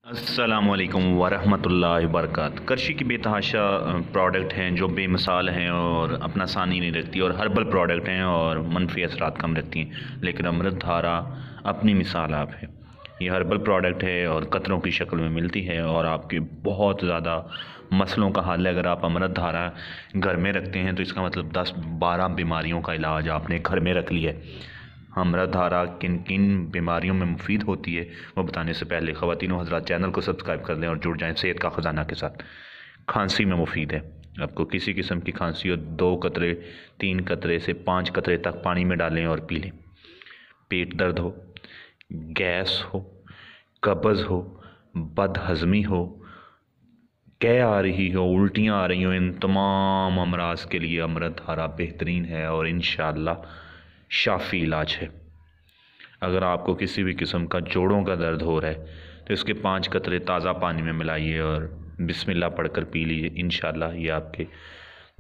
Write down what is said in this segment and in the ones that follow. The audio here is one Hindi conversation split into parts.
अस्सलाम वालेकुम वरहमतुल्लाहि वबरकातुहू। करशी की बेतहाशा प्रोडक्ट हैं जो बेमिसाल हैं और अपना सानी नहीं रखती, और हर्बल प्रोडक्ट हैं और मनफी असरात कम रखती हैं, लेकिन अमृत धारा अपनी मिसाल आप है। ये हर्बल प्रोडक्ट है और कतरों की शक्ल में मिलती है और आपके बहुत ज़्यादा मसलों का हल है। अगर आप अमृत धारा घर में रखते हैं तो इसका मतलब 10-12 बीमारियों का इलाज आपने घर में रख लिया है। अमृत धारा किन किन बीमारियों में मुफीद होती है वो बताने से पहले ख़वातीन व हज़रात चैनल को सब्सक्राइब कर लें और जुड़ जाएं सेहत का ख़जाना के साथ। खांसी में मुफीद है। आपको किसी किस्म की खांसी हो, 2 कतरे 3 कतरे से 5 कतरे तक पानी में डालें और पी लें। पेट दर्द हो, गैस हो, कब्ज़ हो, बदहज़मी हो, कै आ रही हो, उल्टियाँ आ रही हो, इन तमाम अमराज के लिए अमृत धारा बेहतरीन है और इंशाअल्लाह शाफ़ी इलाज है। अगर आपको किसी भी किस्म का जोड़ों का दर्द हो रहा है तो इसके 5 कतरे ताज़ा पानी में मिलाइए और बिस्मिल्लाह पढ़कर पी लीजिए। इंशाअल्लाह ये आपके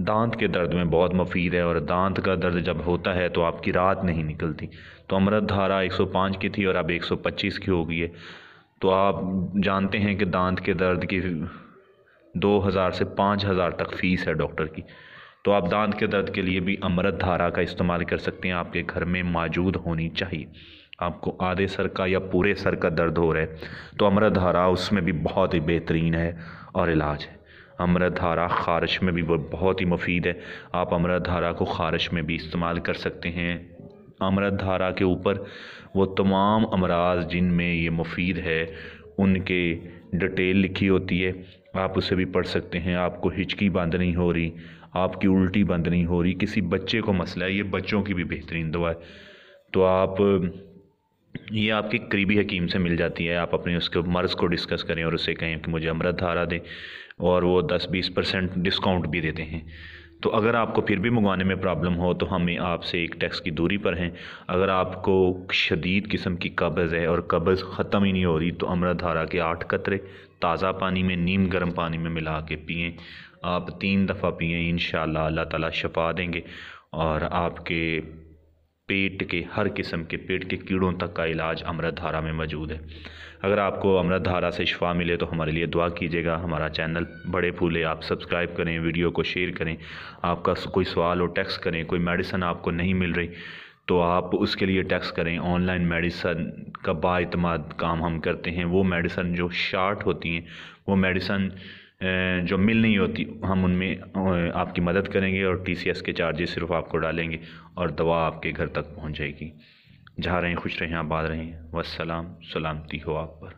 दांत के दर्द में बहुत मुफीद है, और दांत का दर्द जब होता है तो आपकी रात नहीं निकलती। तो अमृत धारा 105 की थी और अब 125 की हो गई है। तो आप जानते हैं कि दांत के दर्द की 2000 से 5000 तक फ़ीस है डॉक्टर की। तो आप दांत के दर्द के लिए भी अमृत धारा का इस्तेमाल कर सकते हैं। आपके घर में मौजूद होनी चाहिए। आपको आधे सर का या पूरे सर का दर्द हो रहा है तो अमृत धारा उसमें भी बहुत ही बेहतरीन है और इलाज है। अमृत धारा ख़ारिश में भी बहुत ही मुफीद है। आप अमृत धारा को ख़ारिश में भी इस्तेमाल कर सकते हैं। अमृत धारा के ऊपर वो तमाम अमराज जिनमें ये मुफीद है उनके डिटेल लिखी होती है, आप उसे भी पढ़ सकते हैं। आपको हिचकी बंद नहीं हो रही, आपकी उल्टी बंद नहीं हो रही, किसी बच्चे को मसला है, ये बच्चों की भी बेहतरीन दवा है। तो आप ये आपके करीबी हकीम से मिल जाती है। आप अपने उसके मर्ज़ को डिस्कस करें और उसे कहें कि मुझे अमृत धारा दें, और वो 10-20% डिस्काउंट भी देते हैं। तो अगर आपको फिर भी मंगवाने में प्रॉब्लम हो तो हमें आपसे 1 टैक्स की दूरी पर हैं। अगर आपको शदीद किस्म की कब्ज़ है और कब्ज़ ख़त्म ही नहीं हो रही तो अमृत धारा के 8 कतरे ताज़ा पानी में नीम गर्म पानी में मिला के पिएँ। आप 3 दफ़ा पिएँ, इंशाअल्लाह अल्लाह ताला शफ़ा देंगे और आपके पेट के हर किस्म के पेट के कीड़ों तक का इलाज अमृत धारा में मौजूद है। अगर आपको अमृत धारा से शिफा मिले तो हमारे लिए दुआ कीजिएगा। हमारा चैनल बड़े फूले आप सब्सक्राइब करें, वीडियो को शेयर करें। आपका कोई सवाल हो टेक्स्ट करें। कोई मेडिसिन आपको नहीं मिल रही तो आप उसके लिए टेक्स्ट करें। ऑनलाइन मेडिसिन का बाइतमाद काम हम करते हैं। वो मेडिसिन जो शार्ट होती हैं, वो मेडिसिन जो मिल नहीं होती, हम उनमें आपकी मदद करेंगे और TCS के चार्जेस सिर्फ आपको डालेंगे और दवा आपके घर तक पहुंच जाएगी। जहाँ रहें खुश रहें, आबाद रहें। वस्सलाम, सलामती हो आप पर।